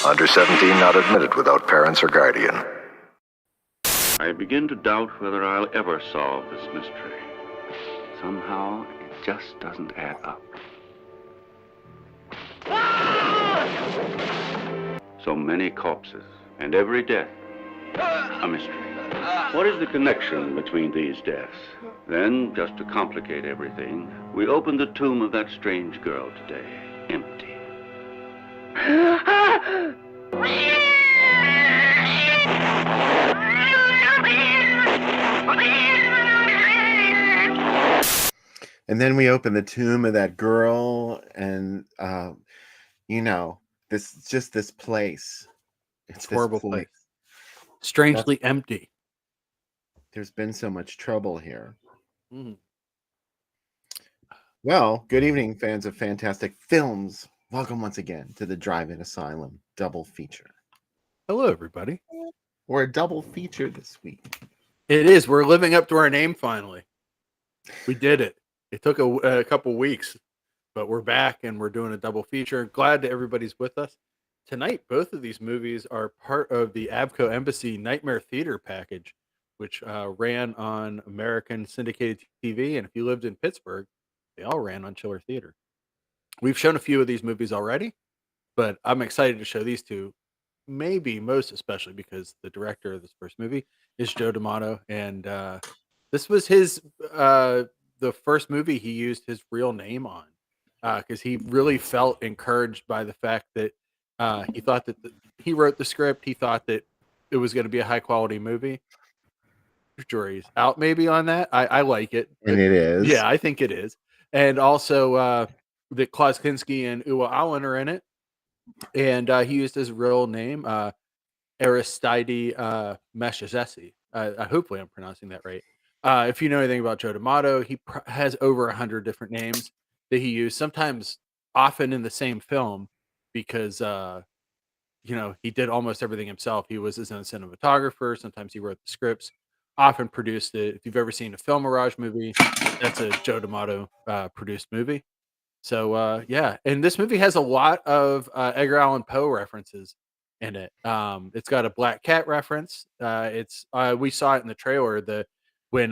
Under 17 not admitted without parents or guardian. I begin to doubt whether I'll ever solve this mystery. Somehow, it just doesn't add up. So many corpses, and every death a mystery. What is the connection between these deaths? Then, just to complicate everything, we opened the tomb of that strange girl today, empty. And then we open the tomb of that girl, and this place. It's This horrible place. Strangely empty. There's been so much trouble here. Mm. Well, good evening, fans of fantastic films. Welcome once again to the Drive-In Asylum double feature. Hello, everybody. We're a double feature this week. It is. We're living up to our name finally. We did it. It took a couple weeks, but we're back and we're doing a double feature. Glad that everybody's with us. Tonight, both of these movies are part of the Avco Embassy Nightmare Theater package, which ran on American syndicated TV. And if you lived in Pittsburgh, they all ran on Chiller Theater. We've shown a few of these movies already, but I'm excited to show these two, maybe most especially because the director of this first movie is Joe D'Amato. And this was the first movie he used his real name on, because he really felt encouraged by the fact that he thought that he wrote the script. He thought that it was going to be a high quality movie. Jury's out maybe on that. I like it. And it is. Yeah, I think it is. And also that Klaus Kinski and Uwe Allen are in it. And he used his real name, Aristide Meshazesi. Hopefully I'm pronouncing that right. If you know anything about Joe D'Amato, he has over 100 different names that he used, sometimes often in the same film, because he did almost everything himself. He was his own cinematographer. Sometimes he wrote the scripts, often produced it. If you've ever seen a Film Mirage movie, that's a Joe D'Amato produced movie. So yeah, and this movie has a lot of Edgar Allan Poe references in it. It's got a Black Cat reference. We saw it in the trailer when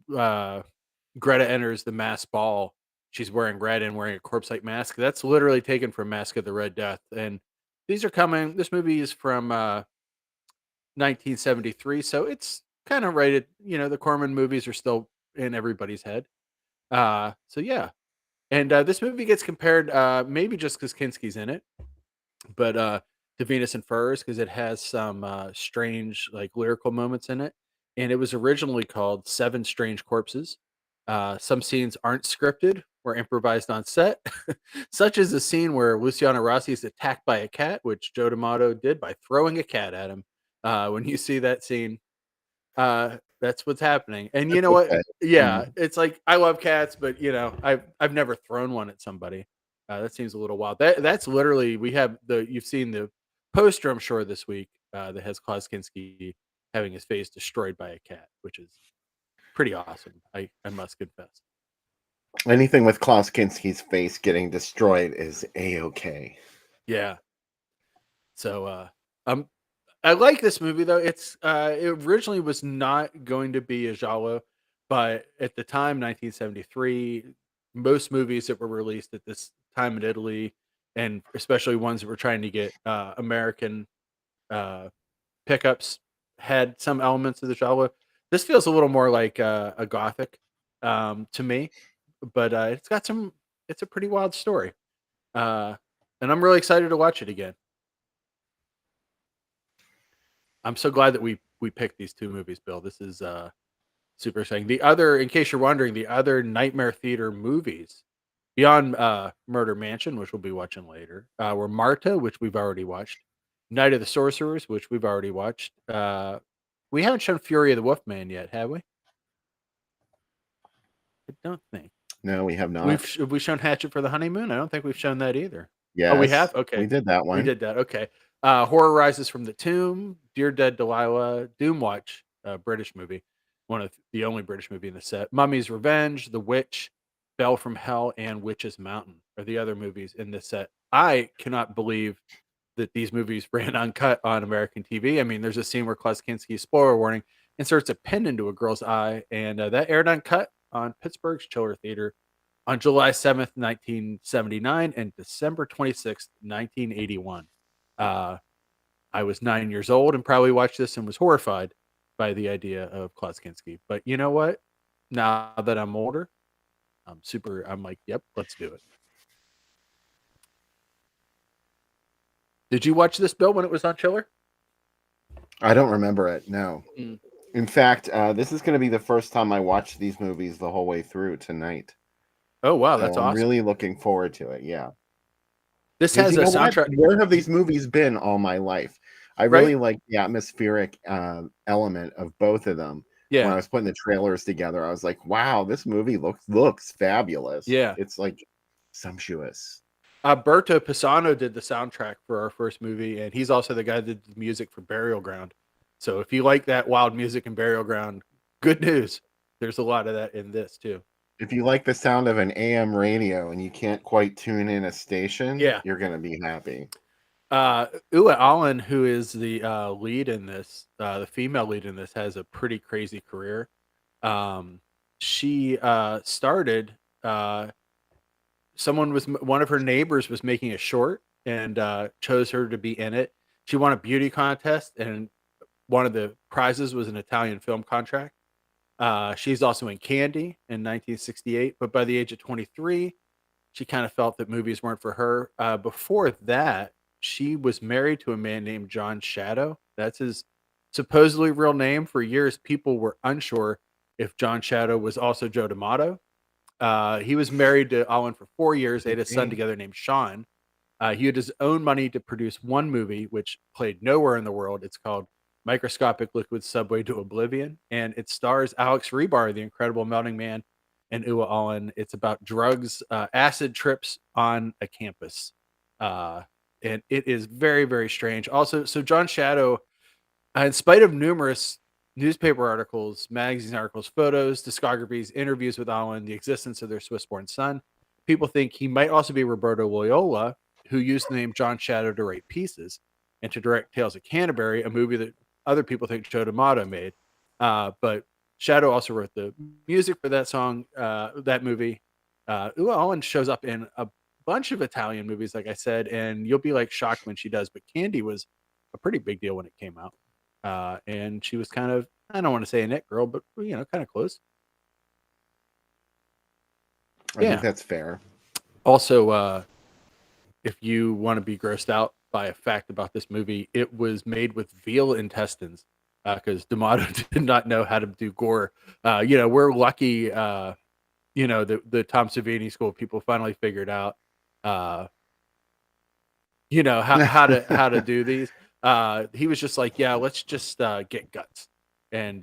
Greta enters the mass ball, she's wearing red and wearing a corpse-like mask. That's literally taken from Mask of the Red Death. And these are coming. This movie is from 1973, so it's kind of right at the Corman movies are still in everybody's head. So yeah. And this movie gets compared, maybe just because Kinski's in it, but to Venus and Furs because it has some strange, like lyrical moments in it. And it was originally called Seven Strange Corpses. Some scenes aren't scripted or improvised on set, such as the scene where Luciano Rossi is attacked by a cat, which Joe D'Amato did by throwing a cat at him. When you see that scene, that's what's happening. And you know what? Okay. Yeah, it's like I love cats, but I've never thrown one at somebody. That seems a little wild. That's literally you've seen the poster, I'm sure, this week that has Klaus Kinski having his face destroyed by a cat, which is pretty awesome. I must confess. Anything with Klaus Kinski's face getting destroyed is A-okay. Yeah. So I like this movie though. It originally was not going to be a giallo, but at the time, 1973, most movies that were released at this time in Italy, and especially ones that were trying to get American pickups, had some elements of the giallo. This feels a little more like a gothic to me, but it's a pretty wild story, and I'm really excited to watch it again. I'm so glad that we picked these two movies, Bill. This is super exciting. The other, in case you're wondering, the other Nightmare Theater movies beyond Murder Mansion, which we'll be watching later, were Marta, which we've already watched, Night of the Sorcerers, which we've already watched. We haven't shown Fury of the Wolfman yet, have we? I don't think. No, we have not. Have we shown Hatchet for the Honeymoon? I don't think we've shown that either. Yes. Oh, we have? Okay. We did that one. We did that. Okay. Horror Rises from the Tomb, Dear Dead Delilah, Doomwatch, British movie, one of the only British movie in the set. Mummy's Revenge, The Witch, Bell from Hell, and Witch's Mountain are the other movies in this set. I cannot believe that these movies ran uncut on American TV. I mean, there's a scene where Klaus Kinski, spoiler warning, inserts a pin into a girl's eye, and that aired uncut on Pittsburgh's Chiller Theater on July 7th, 1979 and December 26th, 1981. I was 9 years old and probably watched this and was horrified by the idea of Klaus Kinski. But you know what? Now that I'm older, I'm like, yep, let's do it. Did you watch this, Bill, when it was on Chiller? I don't remember it. No. In fact, this is going to be the first time I watch these movies the whole way through tonight. Oh wow, So that's I'm awesome. really looking forward to it. Yeah. This Because has you a know what? soundtrack, Where have these movies been all my life? I right? really like the atmospheric element of both of them. When I Yeah, was putting the trailers together, I was like, "Wow, this movie looks fabulous. yeah. It's like sumptuous." Berto Pisano did the soundtrack for our first movie, and he's also the guy that did the music for Burial Ground. So if you like that wild music in Burial Ground, good news. There's a lot of that in this too. If you like the sound of an AM radio and you can't quite tune in a station, Yeah. you're gonna be happy. Ua Allen, who is the lead in this, the female lead in this, has a pretty crazy career. She started. One of her neighbors was making a short and chose her to be in it. She won a beauty contest, and one of the prizes was an Italian film contract. She's also in Candy in 1968, but by the age of 23, she kind of felt that movies weren't for her. Before that, she was married to a man named John Shadow. That's his supposedly real name. For years, people were unsure if John Shadow was also Joe D'Amato. He was married to Allen for 4 years. They had a son Okay. together named Sean. He had his own money to produce one movie, which played nowhere in the world. It's called Microscopic Liquid Subway to Oblivion, and it stars Alex Rebar, the Incredible Melting Man, and Ua Allen. It's about drugs, acid trips on a campus, uh, and it is very, very strange. Also, so John Shadow, in spite of numerous newspaper articles, magazine articles, photos, discographies, interviews with Allen, the existence of their Swiss-born son, people think he might also be Roberto Loyola, who used the name John Shadow to write pieces and to direct Tales of Canterbury, a movie that other people think Joe D'Amato made. But Shadow also wrote the music for that song, that movie. Ua Allen shows up in a bunch of Italian movies, like I said, and you'll be like shocked when she does. But Candy was a pretty big deal when it came out. And she was kind of, I don't want to say a net girl, but kind of close. I think Yeah. that's fair. Also, if you want to be grossed out by a fact about this movie, it was made with veal intestines because D'Amato did not know how to do gore. We're lucky. The Tom Savini School people finally figured out, uh, how to do these. He was just like, yeah, let's just get guts, and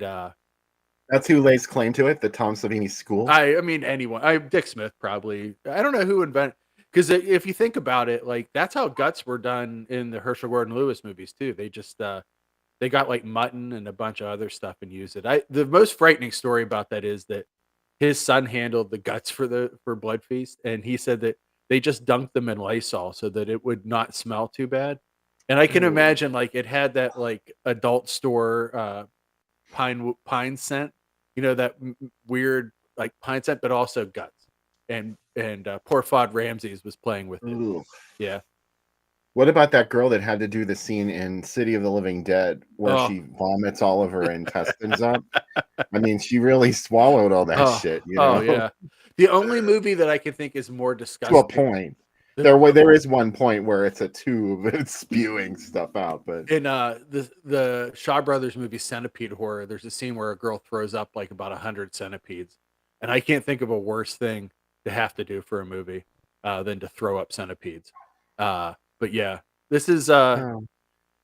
That's who lays claim to it, the Tom Savini School. I mean anyone. Dick Smith probably. I don't know who invented, because if you think about it, like that's how guts were done in the Herschel Gordon Lewis movies too. They just they got like mutton and a bunch of other stuff and used it. The most frightening story about that is that his son handled the guts for Blood Feast, and he said that they just dunked them in Lysol so that it would not smell too bad. And I can Ooh. imagine like it had that like adult store pine scent, that weird like pine scent, but also guts. And poor Fudd Ramses was playing with it. Ooh. Yeah. What about that girl that had to do the scene in City of the Living Dead where Oh, she vomits all of her intestines up? I mean, she really swallowed all that oh, shit, oh yeah. The only movie that I can think is more to a disgusting. point. The, There is one point where it's a tube and it's spewing stuff out, but in the Shaw Brothers movie Centipede Horror, there's a scene where a girl throws up like about 100 centipedes, and I can't think of a worse thing to have to do for a movie than to throw up centipedes. But yeah, this is oh,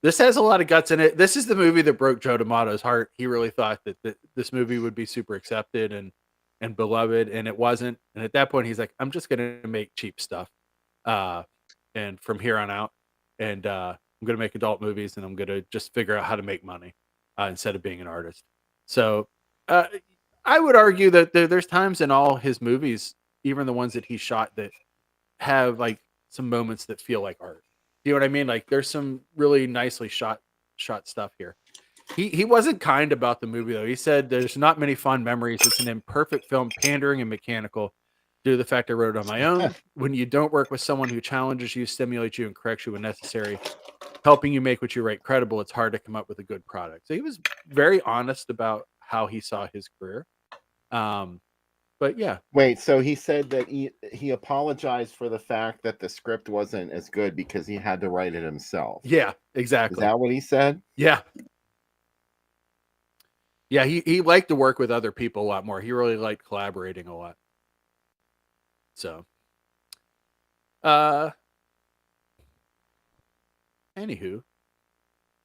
this has a lot of guts in it. This is the movie that broke Joe D'Amato's heart. He really thought that this movie would be super accepted and beloved, and it wasn't. And at that point, he's like, "I'm just going to make cheap stuff, uh, and from here on out, and I'm going to make adult movies, and I'm going to just figure out how to make money instead of being an artist." So, uh, I would argue that there's times in all his movies, even the ones that he shot, that have like some moments that feel like art. You know what I mean? Like there's some really nicely shot stuff here. He wasn't kind about the movie though. He said there's not many fond memories. It's an imperfect film, pandering and mechanical due to the fact I wrote it on my own. When you don't work with someone who challenges you, stimulates you, and corrects you when necessary, helping you make what you write credible, it's hard to come up with a good product. So he was very honest about how he saw his career. Um, but yeah, wait, so he said that he apologized for the fact that the script wasn't as good because he had to write it himself. yeah, Is exactly. that what he said? Yeah. Yeah, he liked to work with other people a lot more. He really liked collaborating a lot. So, uh, anywho,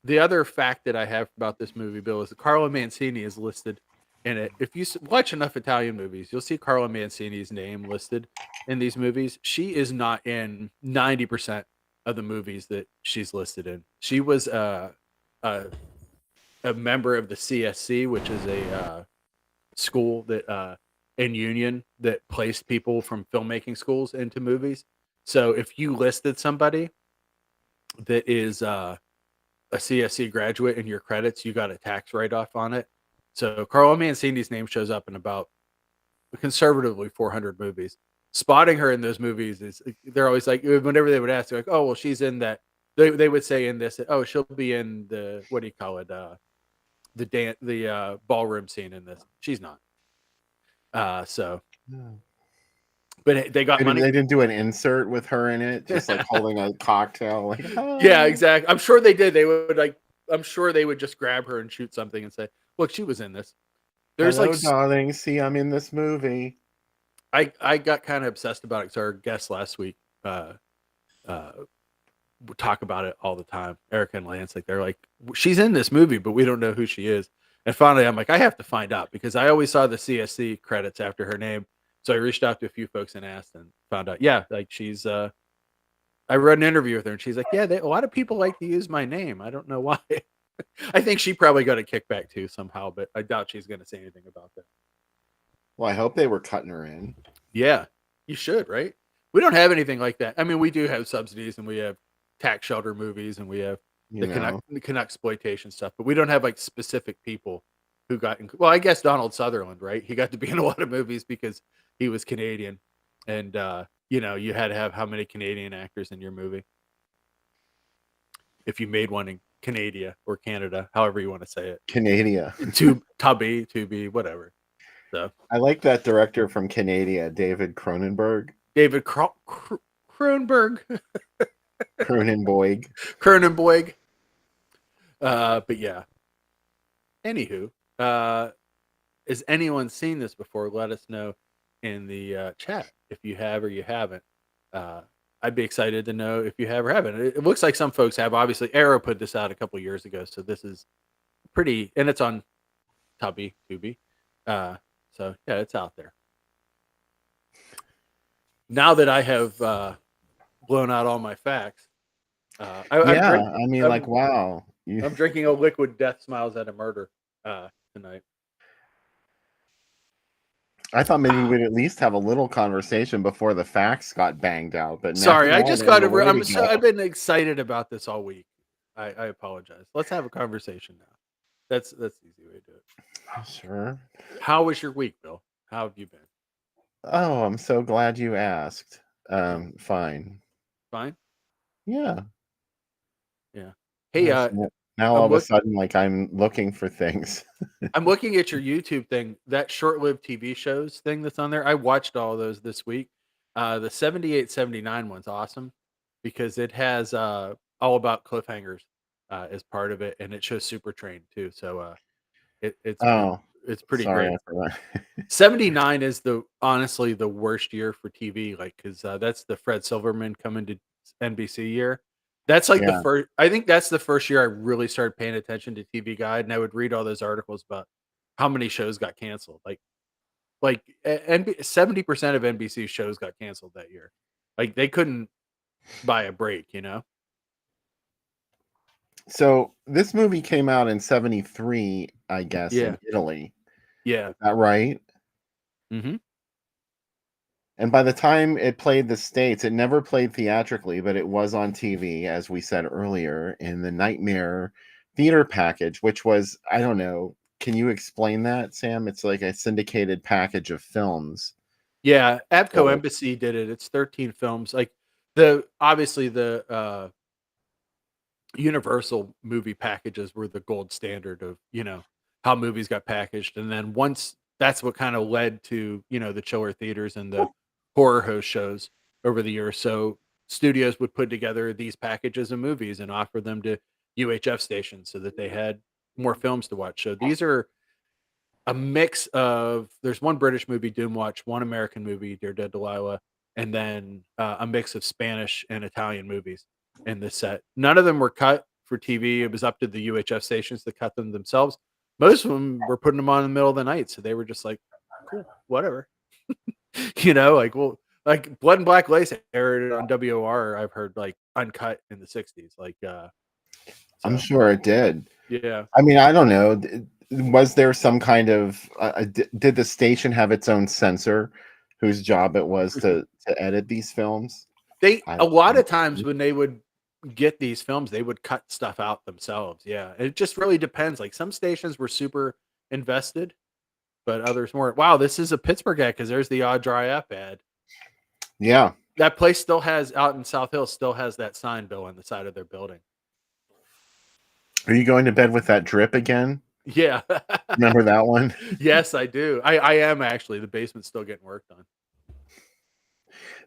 the other fact that I have about this movie, Bill, is that Carlo Mancini is listed in it. If you watch enough Italian movies, you'll see Carlo Mancini's name listed in these movies. She is not in 90% of the movies that she's listed in. She was a, a member of the CSC, which is a school that in Union that placed people from filmmaking schools into movies. So if you listed somebody that is a CSC graduate in your credits, you got a tax write off on it. So Carlo Mancini's name shows up in about conservatively 400 movies. Spotting her in those movies is they're always like whenever they would ask, they're like, oh well, she's in that. They would say in this, oh she'll be in the what do you call it, the ballroom scene in this. She's not. So, but they got money. They didn't do an insert with her in it, just like holding a cocktail. Like, yeah, exactly. I'm sure they did. They would like. I'm sure they would just grab her and shoot something and say, "Look, she was in this." There's hello, like, darling. See, I'm in this movie. I got kind of obsessed about it because our guest last week would talk about it all the time. Erica and Lance, like they're like, she's in this movie, but we don't know who she is. And finally, I'm like, I have to find out because I always saw the CSC credits after her name. So I reached out to a few folks and asked and found out, yeah, like she's. I read an interview with her and she's like, yeah, a lot of people like to use my name. I don't know why. I think she probably got a kickback too somehow, but I doubt she's going to say anything about that. Well, I hope they were cutting her in. Yeah, you should, right? We don't have anything like that. I mean, we do have subsidies and we have tax shelter movies and we have the Canuck exploitation stuff, but we don't have like specific people who got. Well, I guess Donald Sutherland, right? He got to be in a lot of movies because he was Canadian, and you had to have how many Canadian actors in your movie if you made one in Canada or Canada, however you want to say it. Canada. to be, whatever. So I like that director from Canada, David Cronenberg. David Cronenberg. Cronenboig. But yeah. Anywho, has anyone seen this before? Let us know in the chat if you have or you haven't. I'd be excited to know if you have or haven't. It looks like some folks have. Obviously, Arrow put this out a couple years ago, so this is pretty, and it's on Tubi. So yeah, it's out there. Now that I have blown out all my facts, wow. I'm drinking a liquid Death Smiles at a Murder tonight. I thought maybe we'd at least have a little conversation before the facts got banged out. But sorry, I just got to. I've been excited about this all week. I apologize. Let's have a conversation now. That's the easy way to do it. Sure. How was your week, Bill? How have you been? Oh, I'm so glad you asked. Fine. Fine. Yeah. Hey, now all of a sudden, like I'm looking for things. I'm looking at your YouTube thing, that short-lived TV shows thing that's on there. I watched all those this week. The 78, 79 one's awesome because it has all about cliffhangers as part of it, and it shows Super Train too. So it's pretty great. 79 is honestly the worst year for TV, like because that's the Fred Silverman coming to NBC year. That's like the first. I think that's the first year I really started paying attention to TV Guide, and I would read all those articles about how many shows got canceled. Like 70% of NBC shows got canceled that year. Like they couldn't buy a break, So this movie came out in 73, I guess, in Italy. Yeah. Is that right? Mm-hmm. And by the time it played the States, it never played theatrically, but it was on TV, as we said earlier, in the Nightmare Theater package, which was, I don't know, can you explain that, Sam? It's like a syndicated package of films. Yeah, Avco Embassy did it. It's 13 films. Like obviously the Universal movie packages were the gold standard of, how movies got packaged. And then once that's what kind of led to, the chiller theaters and the horror host shows over the years. So studios would put together these packages of movies and offer them to UHF stations so that they had more films to watch. So these are a mix of there's one British movie, Doomwatch, one American movie, Dear Dead Delilah, and then a mix of Spanish and Italian movies in this set. None of them were cut for TV. It was up to the UHF stations to cut them themselves. Most of them were putting them on in the middle of the night, so they were just like, cool, whatever. Like, well, like Blood and Black Lace aired on WOR, I've heard, like, uncut in the 60s. Like, I'm so, sure it did. yeah. I mean, I don't know. Was there some kind of did the station have its own censor whose job it was to edit these films? A lot of times when they would get these films, they would cut stuff out themselves. Yeah. It just really depends. Like, some stations were super invested, but others weren't. Wow, this is a Pittsburgh ad because there's the Odd Dry Up ad. Yeah. That place still has, out in South Hill, still has that sign, Bill, on the side of their building. Are you going to bed with that drip again? Yeah. Remember that one? Yes, I do. I am actually. The basement's still getting worked on.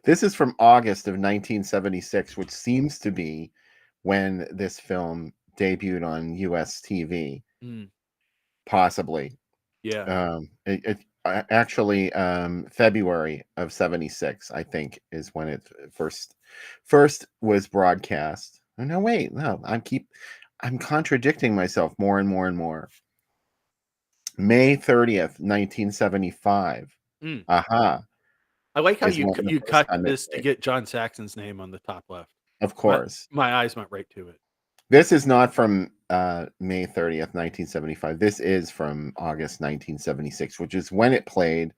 This is from August of 1976, which seems to be when this film debuted on US TV. Possibly. Yeah. Actually, February of 76, I think, is when it first was broadcast. Oh, no, wait, no, I'm contradicting myself more and more and more. May 30th, 1975. Aha. I like how is you when the you first cut time it this to played. get John Saxon's name on the top left. Of course. My eyes went right to it. This is not from May 30th, 1975. This is from August 1976, which is when it played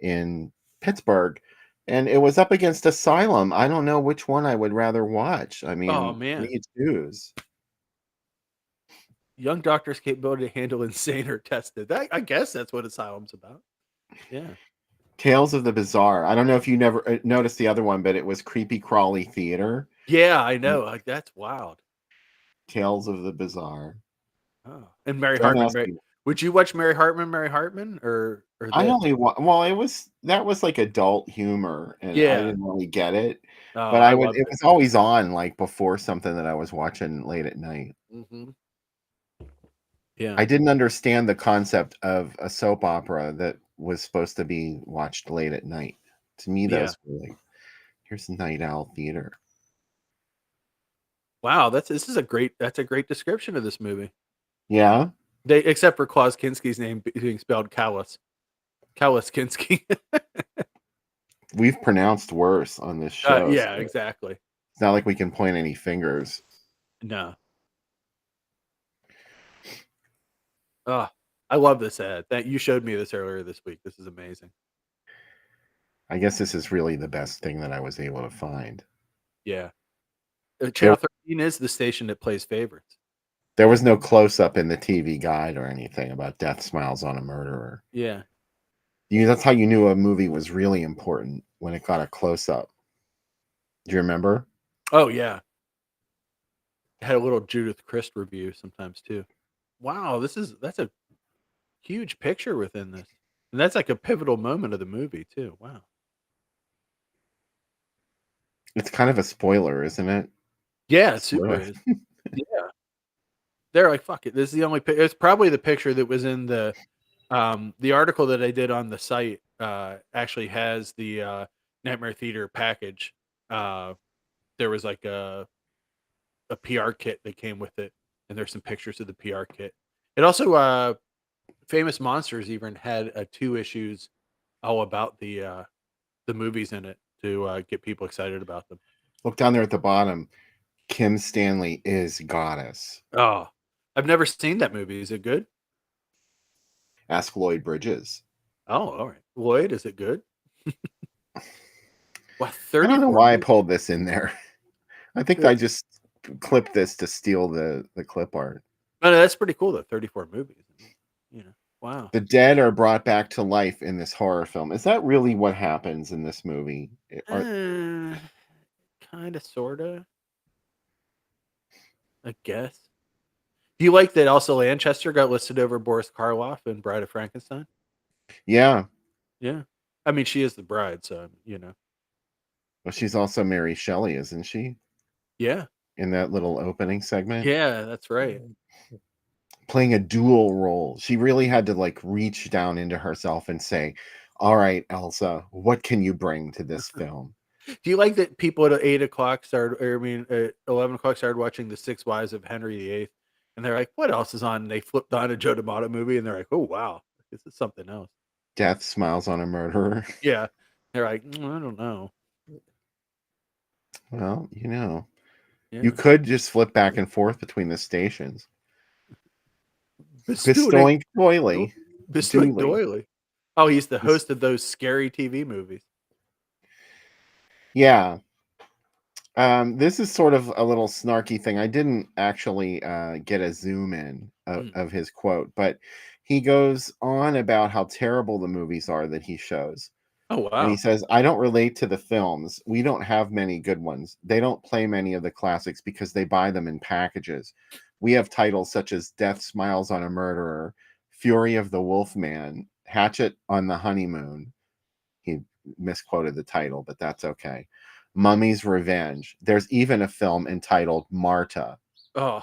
in Pittsburgh. And it was up against Asylum. I don't know which one I would rather watch. I Oh, mean, man. me choose. Young doctor's capability to handle insane are tested. I guess that's what Asylum's about. Yeah. Tales of the Bizarre. I don't know if you never noticed the other one, but it was Creepy Crawly Theater. Yeah, I know. Like, that's wild. Tales of the Bizarre. Oh, and Mary Don't Hartman. ask me. Would you watch Mary Hartman, or I this? only well, that was like adult humor, and I Yeah. didn't really get it. Oh, But I it loved it. was always on like before something that I was watching late at night. Yeah. I didn't understand the concept of a soap opera that was supposed to be watched late at night. To me, those were like, here's Night Owl Theater. Wow, that's a great description of this movie. Yeah. Except for Klaus Kinski's name being spelled Callus Kinski. We've pronounced worse on this show. Yeah, so exactly. it's not like we can point any fingers. No. Oh, I love this ad. That you showed me this earlier this week. This is amazing. I guess this is really the best thing that I was able to find. Yeah. Channel 13 is the station that plays favorites. There was no close-up in the TV guide or anything about Death Smiles on a Murderer. Yeah. That's how you knew a movie was really important, when it got a close-up. Do you remember? Oh, yeah. It had a little Judith Christ review sometimes, too. Wow, that's a huge picture within this. And that's like a pivotal moment of the movie, too. Wow. It's kind of a spoiler, isn't it? Yeah, it super is. Yeah. They're like, fuck it. This is the only it's probably the picture that was in the article that I did on the site actually has the Nightmare Theater package. There was like a PR kit that came with it, and there's some pictures of the PR kit. It also Famous Monsters even had 2 issues all about the movies in it to get people excited about them. Look down there at the bottom. Kim Stanley is Goddess. Oh, I've never seen that movie. Is it good? Ask Lloyd Bridges. Oh, all right. Lloyd, is it good? Wow, I don't know why I pulled this in there. I think I just clipped this to steal the clip art. No, that's pretty cool though. 34 movies. Wow. The dead are brought back to life in this horror film. Is that really what happens in this movie? Kind of, sort of. I guess. Do you like that Elsa Lanchester got listed over Boris Karloff in Bride of Frankenstein? Yeah. Yeah. I mean, she is the bride, so, Well, she's also Mary Shelley, isn't she? Yeah. In that little opening segment? Yeah, that's right. playing a dual role. She really had to like reach down into herself and say, "All right, Elsa, what can you bring to this film?" Do you like that people at 8 o'clock started, or I mean, at 11 o'clock started watching The Six Wives of Henry VIII, and they're like, "What else is on?" And they flipped on a Joe D'Amato movie, and they're like, "Oh wow, this is something else." Death smiles on a murderer. Yeah, they're like, I don't know." Well, you Yeah, could just flip back and forth between the stations. bestowing Bestowing doily. bestowing Dooley. doily. Oh, he's the Bes- host of those scary TV movies. Yeah. This is sort of a little snarky thing. I didn't actually get a zoom in Mm. of his quote, but he goes on about how terrible the movies are that he shows. Oh And he wow. says, I don't relate to the films. We don't have many good ones. They don't play many of the classics because they buy them in packages. We have titles such as Death Smiles on a Murderer, Fury of the Wolfman, Hatchet on the Honeymoon. He misquoted the title, but that's okay. Mummy's Revenge. There's even a film entitled Marta. Oh,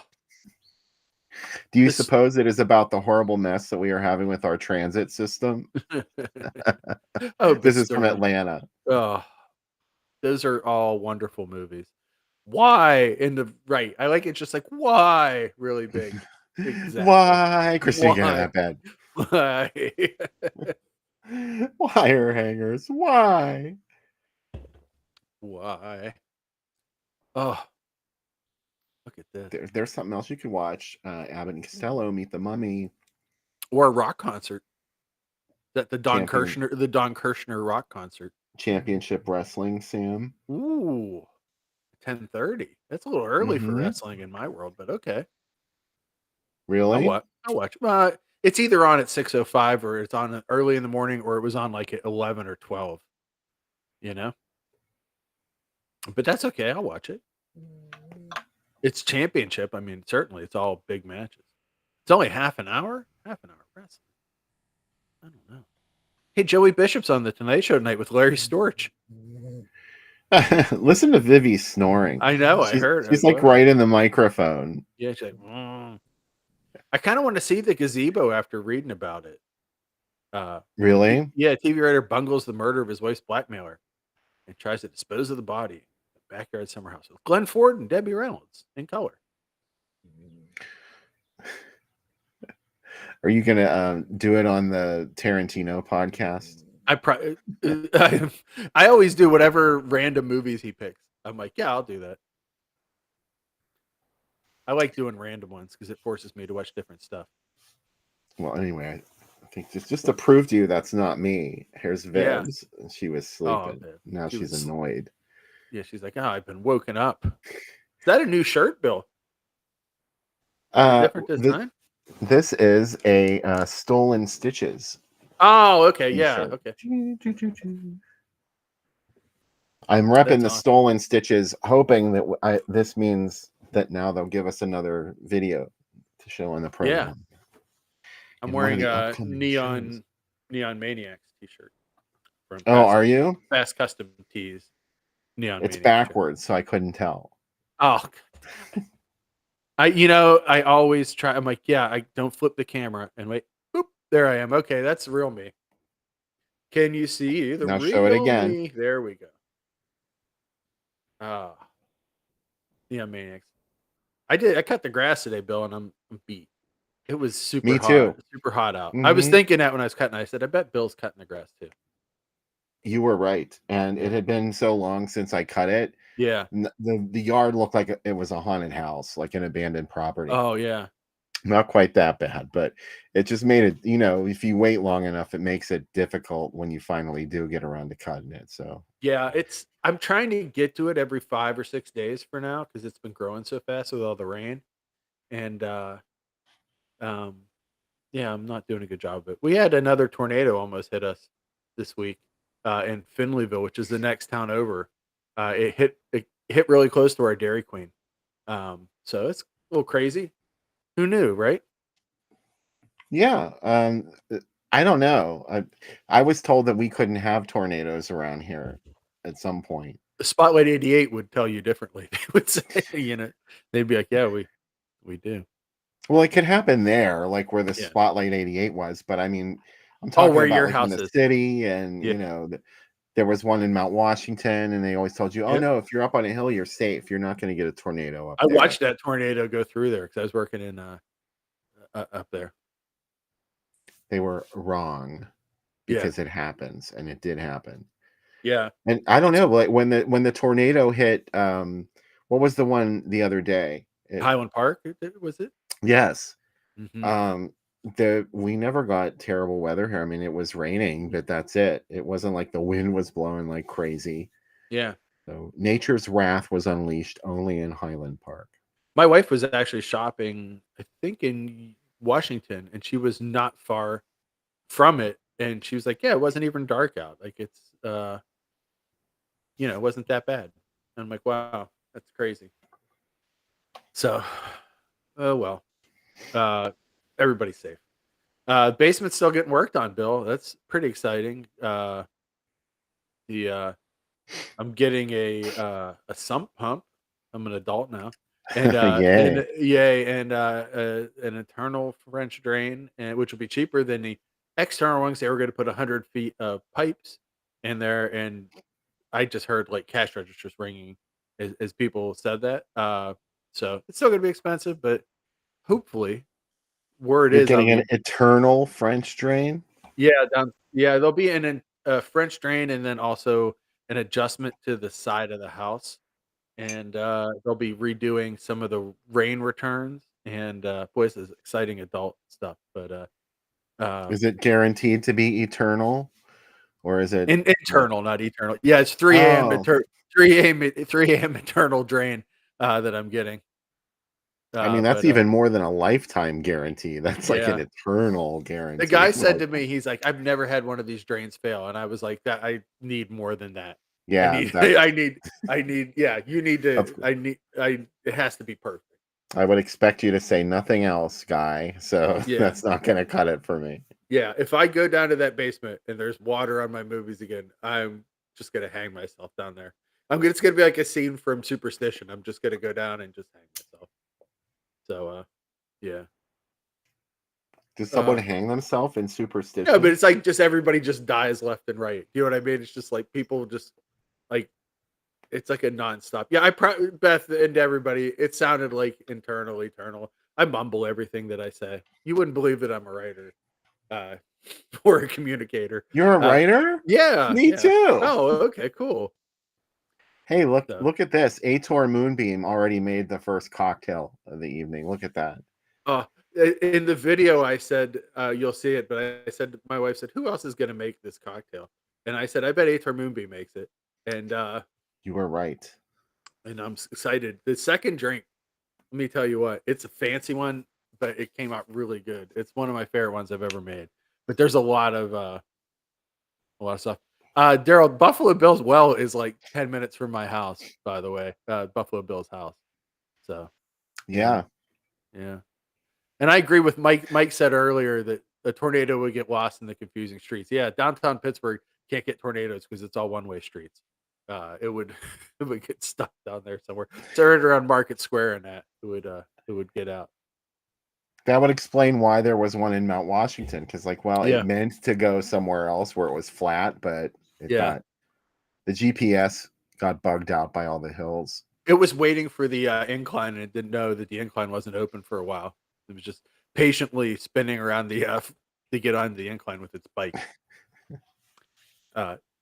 Do you this. suppose it is about the horrible mess that we are having with our transit system? Oh, This is from bestowing. Atlanta. Oh, those are all wonderful movies. Why in the right? I like it just like why really big. Exactly. Why, Christina, get out of Why? that bed. Why? Wire hangers. Why? Why? Oh, look at this. There's something else you could watch. Abbott and Costello Meet the Mummy. Or a rock concert. That the Champion Don Kirshner rock concert. Championship Wrestling, Sam. Ooh, 10:30. That's a little early for Mm-hmm. wrestling in my world, but okay. Really? I'll watch. It's either on at 6:05 or it's on early in the morning, or it was on like at 11 or 12. You know, but that's okay. I'll watch it. It's championship. I mean, certainly it's all big matches. It's only half an hour. Half an hour wrestling. I don't know. Hey, Joey Bishop's on the Tonight Show tonight with Larry Storch. Listen to Vivi snoring. I know. I heard. She's like right in the microphone. Yeah, she's like. I kind of want to see the gazebo after reading about it. Really? Yeah, TV writer bungles the murder of his wife's blackmailer and tries to dispose of the body in the backyard summer house with Glenn Ford and Debbie Reynolds in color. Are you gonna do it on the Tarantino podcast? I always do whatever random movies he picks. I'm like, yeah, I'll do that. I like doing random ones because it forces me to watch different stuff. Well, anyway, I think just to prove to you that's not me. Here's Yeah. Vibs. She was Oh, sleeping. Now she she's was annoyed. Yeah, she's like, oh, I've been woken up. Is that a new shirt, Bill? Different design? This is a Stolen Stitches. Oh, okay, t-shirt. yeah, okay. I'm repping That's the awesome. Stolen Stitches, hoping that this means that now they'll give us another video to show on the program. Yeah. I'm wearing a Neon Maniacs t-shirt. Oh, are you? Fast Custom Tees. Neon It's Maniacs backwards, so I couldn't tell. Oh, I always try. I'm like, yeah, I don't flip the camera and wait. Boop, there I am. Okay, that's the real me. Can you see the Now real show it again. me? There we go. Ah, Neon Maniacs. I cut the grass today, Bill, and I'm beat. It was super hot. Super hot out. I was thinking that when I was cutting. I said, I bet Bill's cutting the grass too. You were right, and it had been so long since I cut it. Yeah, the yard looked like it was a haunted house, like an abandoned property. Oh yeah, not quite that bad, but it just made it. If you wait long enough, it makes it difficult when you finally do get around to cutting it. So yeah, I'm trying to get to it every 5 or 6 days for now because it's been growing so fast with all the rain, and yeah, I'm not doing a good job of it. We had another tornado almost hit us this week in Finleyville, which is the next town over. It hit really close to our Dairy Queen. So it's a little crazy. Who knew, right? Yeah. I don't know. I was told that we couldn't have tornadoes around here at some point. The Spotlight 88 would tell you differently. They would say, they'd be like, yeah, we do. Well, it could happen there, like where the Yeah. Spotlight 88 was, but I mean, I'm Oh, talking where about your like in house the is. city, and Yeah. there was one in Mount Washington, and they always told you, "Oh Yep. no, if you're up on a hill, you're safe. You're not going to get a tornado up I there." watched that tornado go through there because I was working in up there. They were wrong Yeah. because it happens, and it did happen. Yeah. And I don't It's know, like when the tornado hit, what was the one the other day? Highland Park, was it? Yes. Mhm. Um, we never got terrible weather here. I mean, it was raining, but that's it. It wasn't like the wind was blowing like crazy. Yeah. So nature's wrath was unleashed only in Highland Park. My wife was actually shopping, I think in Washington, and she was not far from it, and she was like, "Yeah, it wasn't even dark out. Like it's it wasn't that bad." And I'm like, "Wow, that's crazy." So, oh well. Uh everybody's safe. Basement's still getting worked on, Bill. That's pretty exciting. The I'm getting a sump pump. I'm an adult now. And Yay. yay, and an internal French drain, and which will be cheaper than the external ones. They were going to put 100 feet of pipes in there, and I just heard like cash registers ringing as people said that. So it's still going to be expensive, but hopefully, word You're is I'll getting an be eternal French drain? yeah, there'll be a French drain and then also an adjustment to the side of the house, and, they'll be redoing some of the rain returns, and, boy, this is exciting adult stuff, but, uh, Is it guaranteed to be eternal? Or is it what? internal, not eternal. Yeah, it's 3 AM Oh, 3 AM internal drain, that I'm getting, I mean, that's but, even more than a lifetime guarantee. That's like an yeah. eternal The guarantee. guy said Like, to me, he's like, "I've never had one of these drains fail," and I was like, "That I need more than that. I yeah, need that I need yeah, you need to of it has to be perfect." I would expect you to say nothing else, guy, so Yeah. that's not gonna cut it for me. Yeah, if I go down to that basement and there's water on my movies again, I'm just gonna hang myself down there. It's gonna be like a scene from Superstition. I'm just gonna go down and just hang myself. So, yeah. Does someone Uh, hang themselves in yeah, but superstition? it's like just everybody just dies left and right. You know what I mean? It's just like people just like it's like a nonstop. Yeah, Beth and everybody. It sounded like internal, eternal. I mumble everything that I say. You wouldn't believe that I'm a writer, uh, or a communicator. You're a Uh, writer? yeah, Me yeah. too. Oh, okay, cool. Hey, look So, look at this. Ator Moonbeam already made the first cocktail of the evening. Look at that. uh, in the video, I said, you'll see it, but I said, my wife said, "Who else is going to make this cocktail?" And I said, "I bet Atar Moonbeam makes it." And You were right. I'm excited. The second drink, let me tell you what, it's a fancy one, but it came out really good. It's one of my favorite ones I've ever made. But there's a lot of stuff. Daryl, Buffalo Bill's well is like 10 minutes from my house, by the way. Buffalo Bill's house. So yeah, Yeah. yeah. And I agree with Mike. Mike said earlier that a tornado would get lost in the confusing streets. Yeah, downtown Pittsburgh can't get tornadoes because it's all one-way streets. It would it would get stuck down there somewhere. So right around Market Square and that it would get out. That would explain why there was one in Mount Washington, because like, well, it Yeah, meant to go somewhere else where it was flat, but it yeah. got the GPS got bugged out by all the hills. It was waiting for the incline and it didn't know that the incline wasn't open for a while. It was just patiently spinning around the to get on the incline with its bike.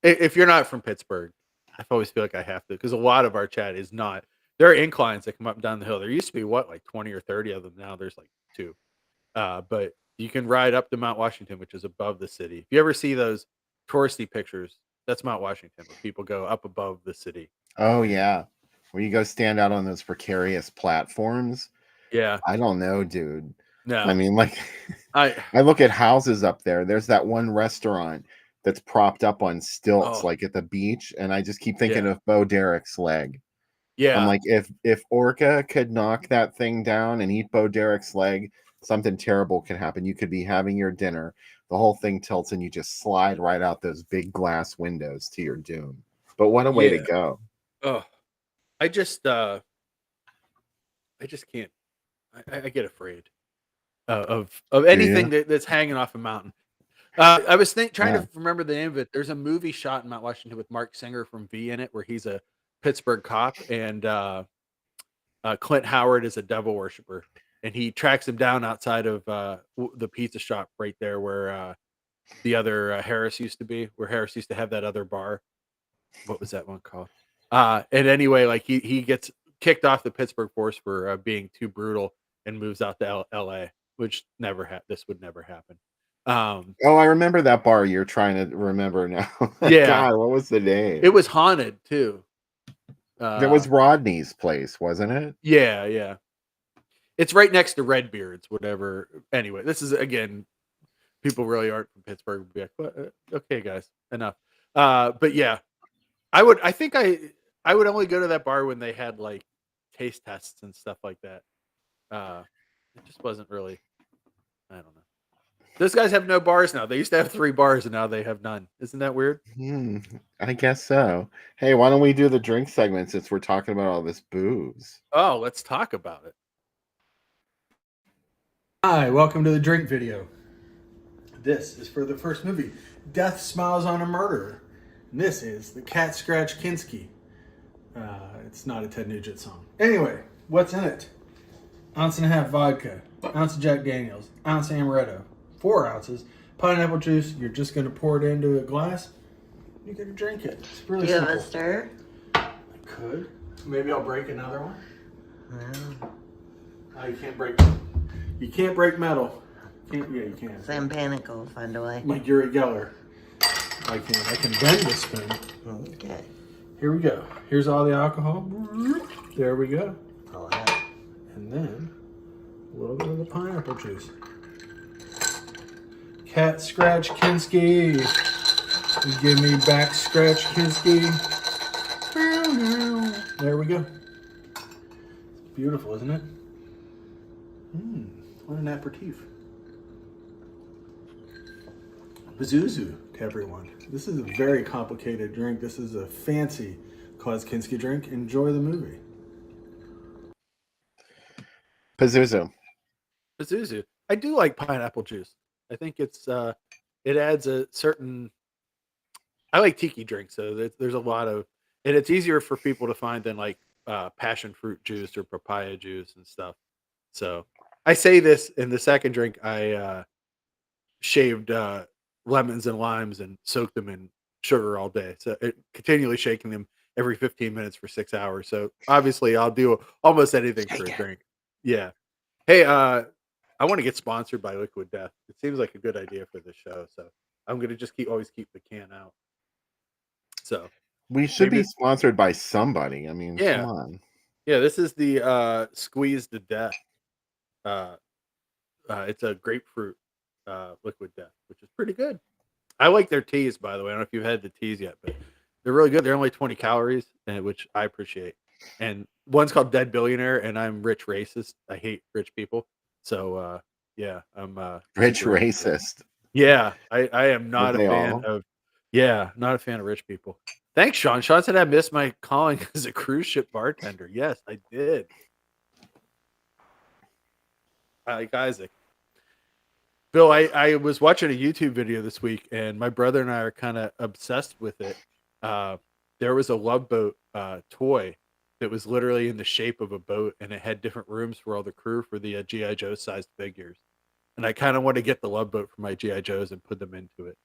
If you're not from Pittsburgh, I always feel like I have to because a lot of our chat is not. There are inclines that come up and down the hill. There used to be what, like 20 or 30 of them. Now there's like two. But you can ride up to Mount Washington, which is above the city. If you ever see those touristy pictures, that's Mount Washington, where people go up above the city. Oh And yeah. Where you go stand out on those precarious platforms. yeah, I don't know, dude. I no, mean, like, I I look at houses up there. There's that one restaurant that's propped up on stilts, oh like at the beach, and I just keep thinking yeah, of Bo Derek's leg. I'm yeah, like, if Orca could knock that thing down and eat Bo Derek's leg, something terrible could happen. You could be having your dinner, the whole thing tilts, and you just slide right out those big glass windows to your doom. But what a way to yeah. go! Oh, I just can't. I get afraid. of anything that's hanging off a mountain. I was trying to remember the name of it. There's a movie shot in Mount Washington with Mark Singer from V in it, where he's a Pittsburgh cop, and Clint Howard is a devil worshiper, and he tracks him down outside of the pizza shop right there where the other Harris used to be, where Harris used to have that other bar. What was that one called? And anyway, like he gets kicked off the Pittsburgh force for being too brutal and moves out to L.A., which this would never happen. Oh, I remember that bar you're trying to remember now. Yeah. God, what was the name? It was haunted too. That was Rodney's place, wasn't it? Yeah, yeah. It's right next to Redbeard's, whatever. Anyway, this is, again, people really aren't from Pittsburgh. Be like, okay, guys, enough. But yeah, I would only go to that bar when they had like taste tests and stuff like that. It just wasn't really, I don't know. Those guys have no bars now. They used to have 3 bars and now they have none. Isn't that weird? I guess so. Hey, why don't we do the drink segment since we're talking about all this booze? Oh, let's talk about it. Hi, welcome to the drink video. This is for the first movie, Death Smiles on a Murderer. And this is the Cat Scratch Kinski. It's not a Ted Nugent song. Anyway, what's in it? 1.5 ounces vodka, ounce of Jack Daniels, ounce amaretto, 4 ounces pineapple juice. You're just going to pour it into a glass. You're going to drink it. It's really simple. Do you have a stir? I could. Maybe I'll break another one. Oh, you can't break. You can't break metal. Yeah, you can. Sam Panic will find a way. Like Uri Geller. I can bend this spoon. Okay. Here we go. Here's all the alcohol. There we go. Pull it out. And then a little bit of the pineapple juice. Cat Scratch Kinski. You give me back Scratch Kinski. There we go. Beautiful, isn't it? What an aperitif. Pazuzu to everyone. This is a very complicated drink. This is a fancy Klaus Kinski drink. Enjoy the movie. Pazuzu. I do like pineapple juice. I think it adds a certain. I like tiki drinks, so there's a lot of, and it's easier for people to find than like passion fruit juice or papaya juice and stuff. So I say this in the second drink. I shaved lemons and limes and soaked them in sugar all day. So continually shaking them every 15 minutes for 6 hours. So obviously I'll do almost anything for a drink. Yeah. Hey, I want to get sponsored by Liquid Death. It seems like a good idea for this show. So I'm going to just always keep the can out. So we should be sponsored by somebody. I mean, yeah. Come on. Yeah, this is the Squeeze to Death. It's a grapefruit Liquid Death, which is pretty good. I like their teas, by the way. I don't know if you've had the teas yet, but they're really good. They're only 20 calories, which I appreciate. And one's called Dead Billionaire, and I'm rich racist. I hate rich people. So, yeah, I'm rich racist. Yeah, I am not a fan of. Yeah, not a fan of rich people. Thanks, Sean. Sean said I missed my calling as a cruise ship bartender. Yes, I did. I like Isaac. Bill, I was watching a YouTube video this week, and my brother and I are kind of obsessed with it. There was a Love Boat toy that was literally in the shape of a boat, and it had different rooms for all the crew for the G.I. Joe sized figures. And I kind of want to get the Love Boat for my G.I. Joes and put them into it.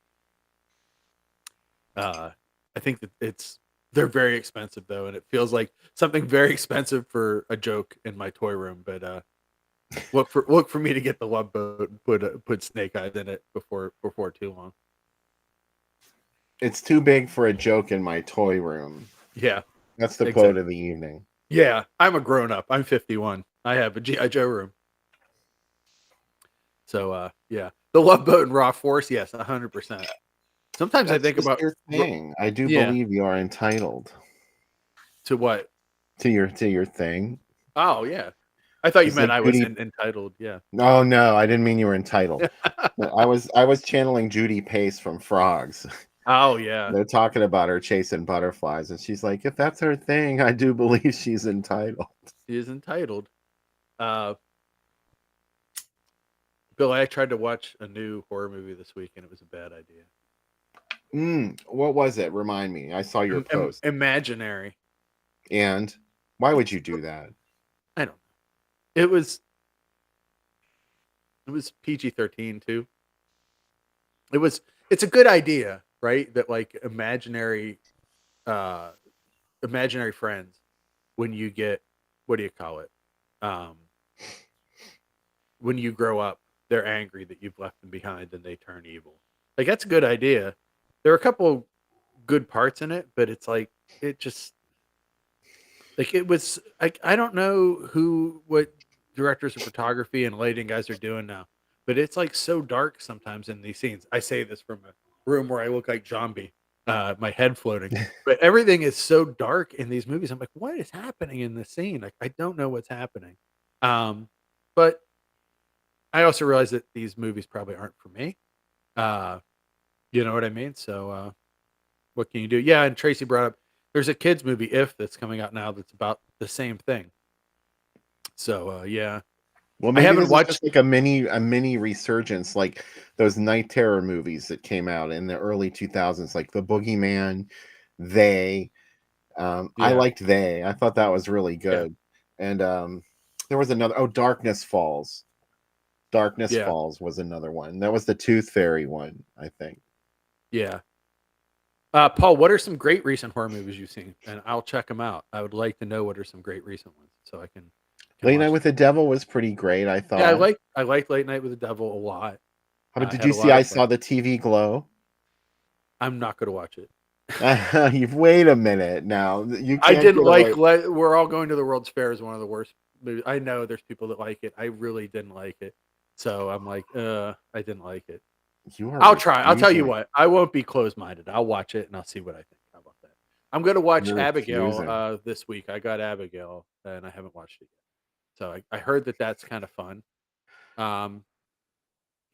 I think that they're very expensive though, and it feels like something very expensive for a joke in my toy room. But look for me to get the Love Boat and put Snake Eyes in it before too long. It's too big for a joke in my toy room. Yeah, that's the quote of the evening. Yeah, I'm a grown up. I'm 51. I have a G.I. Joe room. So yeah, the Love Boat and Raw Force, yes, 100%. Sometimes I think about your thing. I do believe you are entitled to what? To your thing. Oh yeah, I thought you meant I was entitled. Yeah. No, I didn't mean you were entitled. I was channeling Judy Pace from Frogs. Oh yeah. They're talking about her chasing butterflies, and she's like, "If that's her thing, I do believe she's entitled." She is entitled. Bill, I tried to watch a new horror movie this week, and it was a bad idea. What was it? Remind me. I saw your post. Imaginary. And why would you do that? I don't know. It was PG-13 too. It's a good idea, right? That like imaginary friends, when you get, what do you call it? When you grow up, they're angry that you've left them behind and they turn evil. Like, that's a good idea. There are a couple good parts in it, but it's like, it just, like, it was like, I don't know what directors of photography and lighting guys are doing now, but it's like so dark sometimes in these scenes. I say this from a room where I look like zombie, my head floating, but everything is so dark in these movies. I'm like, what is happening in this scene? Like, I don't know what's happening. But I also realize that these movies probably aren't for me. You know what I mean? So, what can you do? Yeah, and Tracy brought up, there's a kids movie, If, that's coming out now that's about the same thing. So, yeah. Well, I maybe haven't this is watched. just like a mini resurgence, like those night terror movies that came out in the early 2000s, like The Boogeyman, They. I Yeah. liked They. I thought that was really Yeah. good. And there was another. Darkness Falls. Darkness Yeah. Falls was another one. That was the Tooth Fairy one, I think. Yeah. Paul, what are some great recent horror movies you've seen? And I'll check them out. I would like to know what are some great recent ones so I can Late Night watch with them. the Devil was pretty great, I Yeah, thought. I like Late Night with the Devil a lot. How about, did Had you a see lot I of fun. Saw the TV Glow? I'm not going to watch it. You wait a minute now. You I can't didn't get away. like We're All Going to the World's Fair is one of the worst movies. I know there's people that like it. I really didn't like it. So I'm like, I didn't like it. You are I'll try. I'll tell you refusing. what. I won't be closed-minded. I'll watch it and I'll see what I think. How about that? I'm going to watch You're Abigail refusing. this week. I got Abigail and I haven't watched it yet. So I heard that that's kind of fun.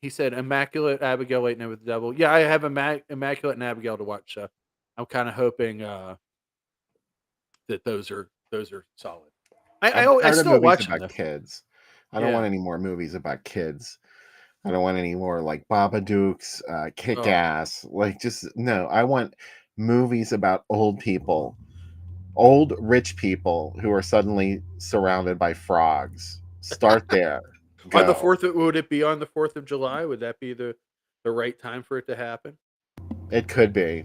He said Immaculate, Abigail, Late Night with the Devil. Yeah, I have Immaculate and Abigail to watch. So I'm kind of hoping that those are solid. I'm I tired of still movies watch them about though. kids. I don't want Yeah. any more movies about kids. I don't want any more like Babadooks, Kick Oh, Ass. Like, just no. I want movies about old people, old rich people who are suddenly surrounded by frogs. Start there. on the Go. 4th, would it be on the 4th of July? Would that be the right time for it to happen? It could be.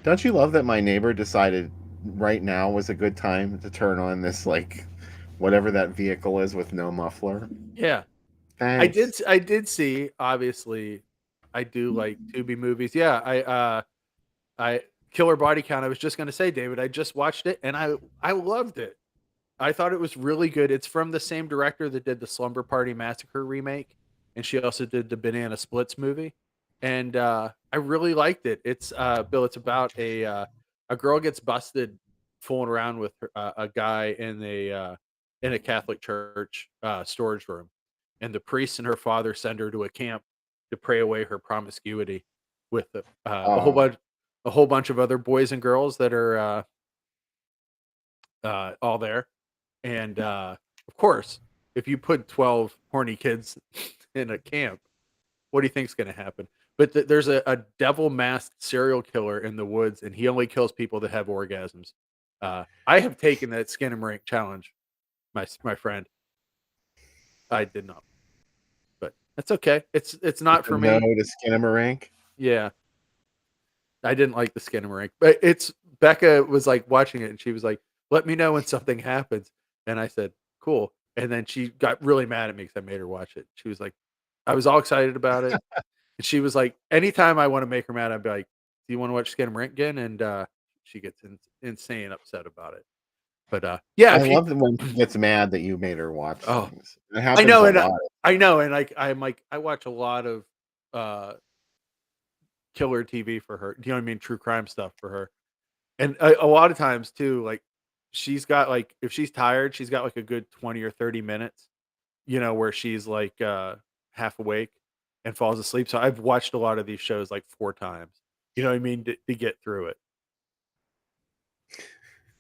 Don't you love that my neighbor decided right now was a good time to turn on this, like, whatever that vehicle is with no muffler? Yeah. Thanks. I did see, obviously, I do like Tubi movies. Yeah, I Killer Body Count. I was just gonna say, David, I just watched it and I loved it. I thought it was really good. It's from the same director that did the Slumber Party Massacre remake, and she also did the Banana Splits movie. And I really liked it. It's Bill. It's about a girl gets busted fooling around with a guy in a Catholic church storage room, and the priest and her father send her to a camp to pray away her promiscuity with Oh, a whole bunch of other boys and girls that are all there. And of course, if you put 12 horny kids in a camp, what do you think's going to happen? But there's a devil masked serial killer in the woods, and he only kills people that have orgasms. I have taken that skin and rank challenge, my friend. I did not, but that's okay. It's not it's a for no me. to Skinamarink. Yeah, I didn't like the skin and rank, but it's Becca was like watching it, and she was like, "Let me know when something happens," and I said, "Cool." And then she got really mad at me because I made her watch it. She was like, I was all excited about it. And she was like, anytime I want to make her mad, I'd be like, "Do you want to watch Skin and Rink again?" And she gets insane upset about it. But yeah, I if you, love it when she gets mad that you made her watch oh, things. It I happens know, a and lot. I know, and I'm like, I watch a lot of uh killer TV for her. Do you know what I mean? True crime stuff for her, and a lot of times too, like she's got like if she's tired, she's got like a good 20 or 30 minutes, where she's like half awake and falls asleep. So I've watched a lot of these shows like 4 times. You know what I mean? To get through it.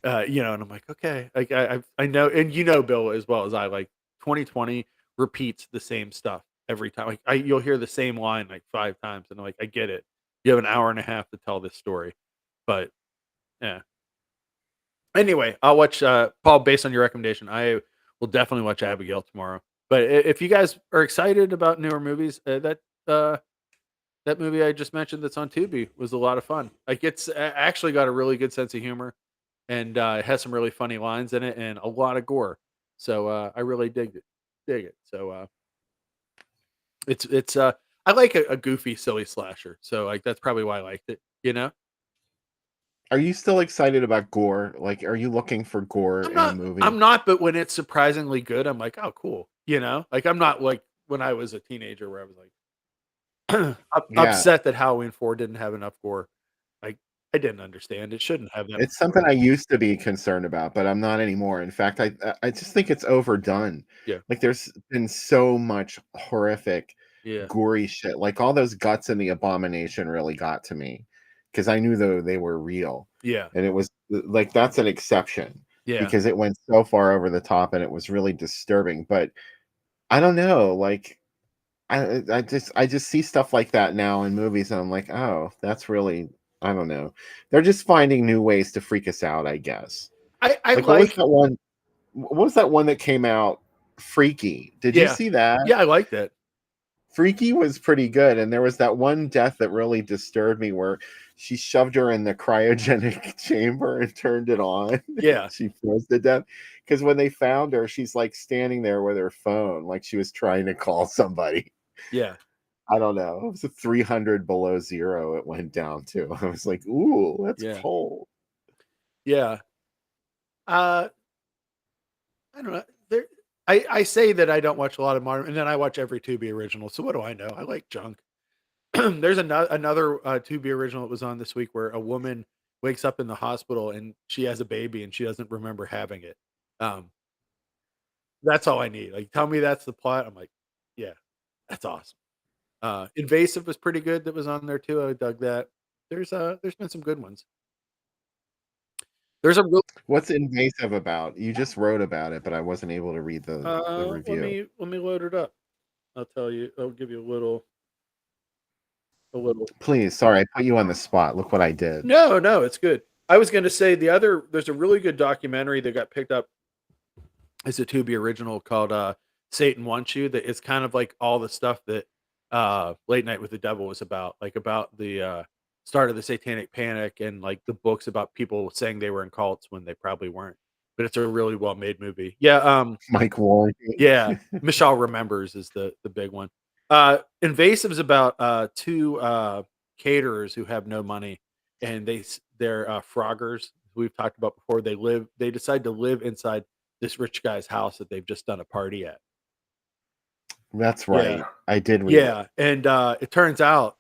And I'm like, okay, like I know, and Bill, as well as I, like 2020 repeats the same stuff. every time. Like you'll hear the same line like 5 times, and I'm like, I get it. You have an hour and a half to tell this story, but yeah. Anyway, I'll watch Paul based on your recommendation. I will definitely watch Abigail tomorrow. But if you guys are excited about newer movies, uh, that movie I just mentioned that's on Tubi was a lot of fun. Like it's actually got a really good sense of humor, and it has some really funny lines in it and a lot of gore. So I really dig it. So it's I like a goofy, silly slasher. So like that's probably why I liked it. You know, Are you still excited about gore? Like, are you looking for gore I'm in a not. movie? I'm not. But when it's surprisingly good, I'm like, oh, cool. You know, like I'm not like when I was a teenager where I was like Yeah, upset that Halloween 4 didn't have enough gore. Like I didn't understand. It shouldn't have that much it's gore. something I used to be concerned about, but I'm not anymore. In fact, I just think it's overdone. Yeah. Like, there's been so much horrific, Yeah. gory shit. Like all those guts in the abomination really got to me because I knew though they were real, Yeah. and it was like that's an exception Yeah. because it went so far over the top and it was really disturbing. But I don't know, like I just see stuff like that now in movies, and I'm like, oh, that's really I don't know. They're just finding new ways to freak us out, I guess. I Like, what was like. that one? What was that one that came out? Freaky. Did you Yeah. see that? Yeah, I like that. Freaky was pretty good, and there was that one death that really disturbed me where she shoved her in the cryogenic chamber and turned it on. Yeah. She froze to death because when they found her, she's like standing there with her phone, like she was trying to call somebody. Yeah. I don't know. It was a 300 below zero. It went down to. I was like, "Ooh, that's Yeah. cold." Yeah. Uh I don't know. There I say that I don't watch a lot of modern and then I watch every Tubi original. So what do I know? I like junk. There's another Tubi original that was on this week where a woman wakes up in the hospital and she has a baby and she doesn't remember having it. Um, that's all I need. Like, tell me that's the plot. I'm like, yeah, that's awesome. Invasive was pretty good. That was on there too. I dug that. There's been some good ones. There's a real. What's invasive about? You just wrote about it, but I wasn't able to read the Let review. me load it up. I'll tell you. I'll give you a little. Please, sorry, I put you on the spot. Look what I did. No, no, it's good. I was going to say there's a really good documentary that got picked up as a Tubi original called Satan Wants You. That it's kind of like all the stuff that Late Night with the Devil was about, like about the start of the Satanic Panic and like the books about people saying they were in cults when they probably weren't. But it's a really well made movie. Yeah, Mike Warren. yeah. Michelle Remembers is the big one. Invasive's about two caterers who have no money, and they're froggers. We've talked about before. They decide to live inside this rich guy's house that they've just done a party at. That's Yeah, right. I did read it. yeah, and it turns out,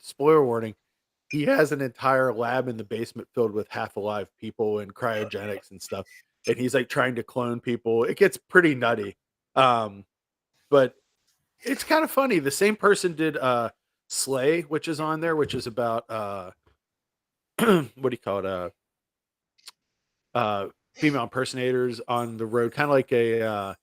spoiler warning, he has an entire lab in the basement filled with half alive people and cryogenics and stuff, and he's like trying to clone people. It gets pretty nutty. Um, but it's kind of funny. The same person did Slay, which is on there, which is about what do you call it? Female impersonators on the road, kind of like a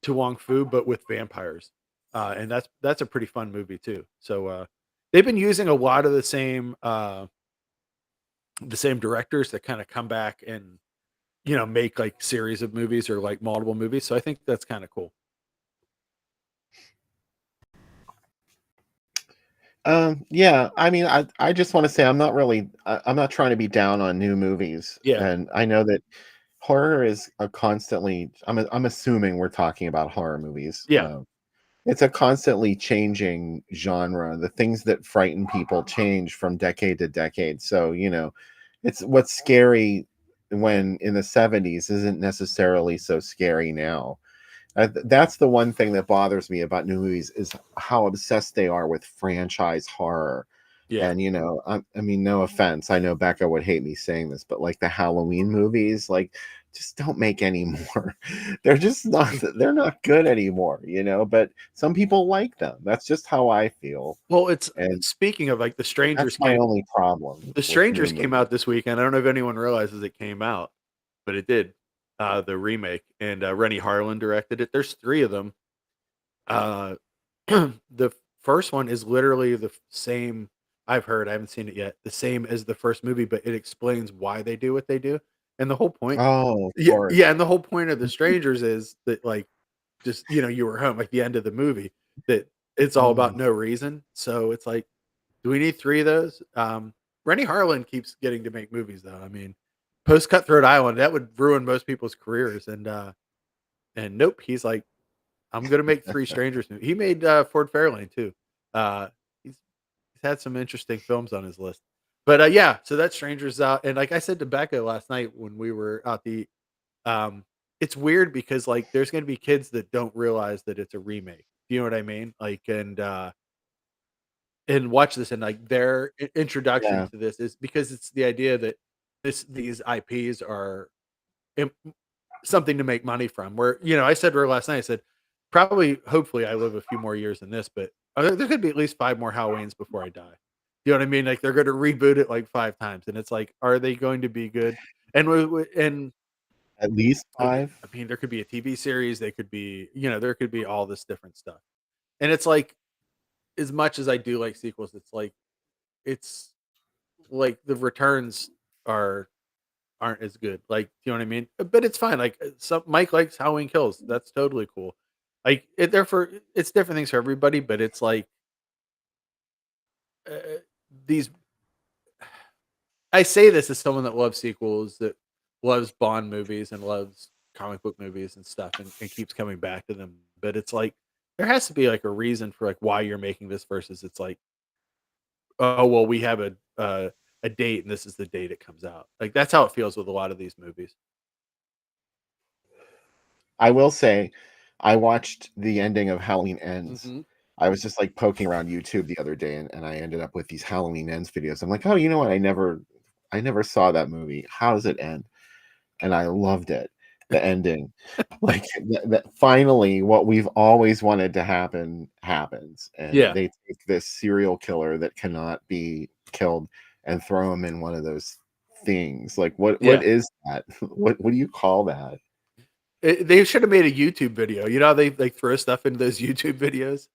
To Wong Fu, but with vampires. And that's a pretty fun movie too. So they've been using a lot of the same directors that kind of come back and make like series of movies or like multiple movies. So I think that's kind of cool. Yeah, I mean, I just want to say I'm not trying to be down on new movies, Yeah, and I know that horror is a constantly. I'm assuming we're talking about horror movies. yeah, It's a constantly changing genre. The things that frighten people change from decade to decade. So, it's what's scary when in the 70s isn't necessarily so scary now. That's the one thing that bothers me about new movies is how obsessed they are with franchise horror. yeah. And I mean, no offense, I know Becca would hate me saying this, but like the Halloween movies, like just don't make any more. They're just not. They're not good anymore. But some people like them. That's just how I feel, Well, it's and speaking of like that's my only problem The with new Strangers came movies. out this weekend. I don't know if anyone realizes it came out, but it did. The remake, and Rennie Harlan directed it. There's three of them. Uh, The first one is literally the same. I've heard, I haven't seen it yet. The same as the first movie, but it explains why they do what they do. And the whole point, Oh, of yeah, course. yeah, and the whole point of the strangers is that like just you were home like the end of the movie that it's all about Mm. no reason. So it's like, do we need three of those? Rennie Harlan keeps getting to make movies though. I mean, post Cutthroat Island that would ruin most people's careers, and nope, he's like, I'm gonna make three strangers movies. He made Ford Fairlane too. Uh, he's had some interesting films on his list. But yeah, so that Strangers out, and like I said to Becca last night when we were out to eat, um, it's weird because like there's gonna be kids that don't realize that it's a remake. Do you know what I mean? Like and watch this and like their introduction Yeah. to this is because it's the idea that these IPs are im- something to make money from. Where I said to her last night, I said, probably, hopefully, I live a few more years than this, but there could be at least 5 more Halloweens before I die. You know what I mean? Like they're going to reboot it like 5 times, and it's like, are they going to be good? And and At least I 5? mean, there could be a TV series. They could be, there could be all this different stuff. And it's like, as much as I do like sequels, it's like the returns are aren't as good. Like, you know what I mean? But it's fine. Like, some Mike likes Halloween Kills. That's totally cool. Like, it's different things for everybody, but it's like uh, these. I say this as someone that loves sequels, that loves Bond movies and loves comic book movies and stuff, and keeps coming back to them. But it's like there has to be like a reason for like why you're making this versus it's like, oh well, we have a date and this is the date it comes out. Like that's how it feels with a lot of these movies. I will say, I watched the ending of Halloween Ends. Hmm. I was just, like, poking around YouTube the other day, and I ended up with these Halloween Ends videos. I'm like, "Oh, you know what? I never saw that movie. How does it end?" And I loved it, the ending. Like, that finally, what we've always wanted to happen, happens, and Yeah, they take this serial killer that cannot be killed and throw him in one of those things. Like, what yeah. is that? What do you call that? They should have made a YouTube video. You know how they like throw stuff into those YouTube videos?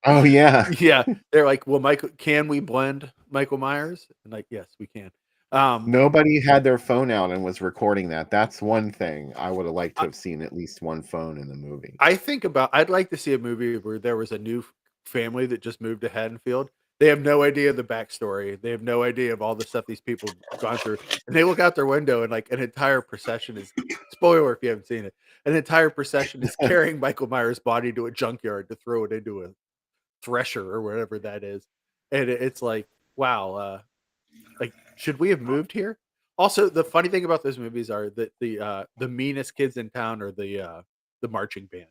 Oh, yeah. Yeah, they're like, "Well, Michael, can we blend Michael Myers?" And like, "Yes, we can." Um, Nobody had their phone out and was recording that. That's one thing I would have liked to I have seen at least one phone in the movie. I think about I'd like to see a movie where there was a new family that just moved to Haddonfield. They have no idea the backstory. They have no idea of all the stuff these people have gone through, and they look out their window and like an entire procession is spoiler if you haven't seen it. An entire procession is carrying Michael Myers' body to a junkyard to throw it into a thresher or whatever that is. And it's like, wow, like should we have moved here? Also, the funny thing about those movies are that the meanest kids in town are the marching band.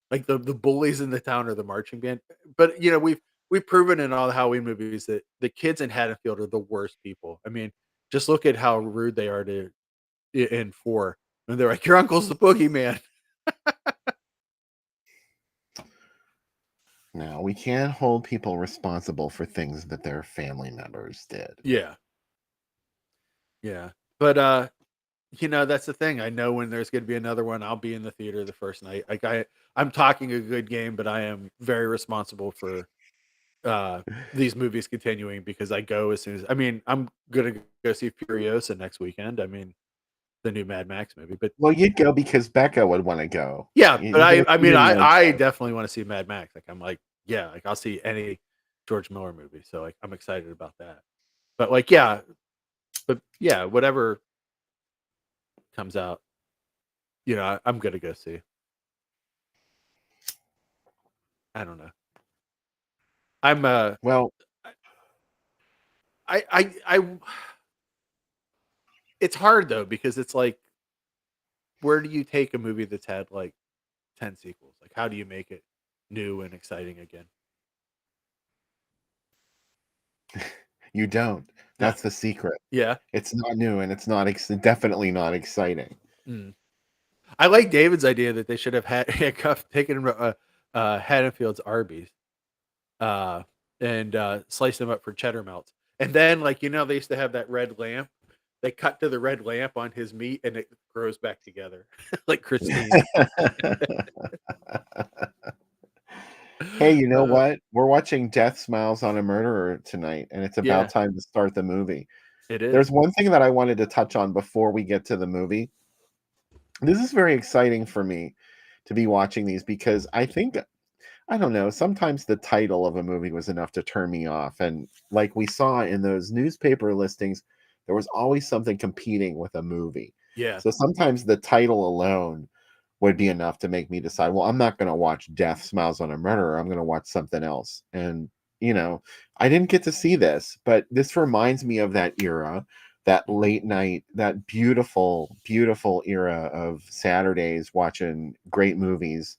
Like the bullies in the town are the marching band. But we've proven in all the Halloween movies that the kids in Haddonfield are the worst people. I mean, just look at how rude they are to in 4. And they're like, your uncle's the boogeyman. Now, we can't hold people responsible for things that their family members did. Yeah. Yeah. But that's the thing. I know when there's going to be another one, I'll be in the theater the first night. Like I'm talking a good game, but I am very responsible for uh these movies continuing because I go as soon as I mean, I'm gonna go see Furiosa next weekend. I mean, the new Mad Max movie. But Well, you'd go because Becca would wanna go. yeah, but You're gonna I see mean her and I go. definitely want to see Mad Max. Like I'm like, yeah, like I'll see any George Miller movie. So like I'm excited about that. But like yeah, whatever comes out, I'm gonna go see. I don't know. I'm Well, I it's hard though because it's like where do you take a movie that's had like 10 sequels? Like how do you make it new and exciting again? you don't. No. That's the secret. Yeah. It's not new, and it's not definitely not exciting. Mm. I like David's idea that they should have had taken Haddonfield's Arby's uh and sliced them up for cheddar melts. And then like they used to have that red lamp. They cut to the red lamp on his meat and it grows back together like Christine. Hey, you know Uh, what? We're watching Death Smiles on a Murderer tonight, and it's about yeah, time to start the movie. it is. There's one thing that I wanted to touch on before we get to the movie. This is very exciting for me to be watching these because I don't know, sometimes the title of a movie was enough to turn me off. And like we saw in those newspaper listings, there was always something competing with a movie. Yeah. So sometimes the title alone would be enough to make me decide, well, I'm not going to watch Death Smiles on a Murderer. I'm going to watch something else. And, I didn't get to see this, but this reminds me of that era, that Mhm. late night, that beautiful, beautiful era of Saturdays watching great movies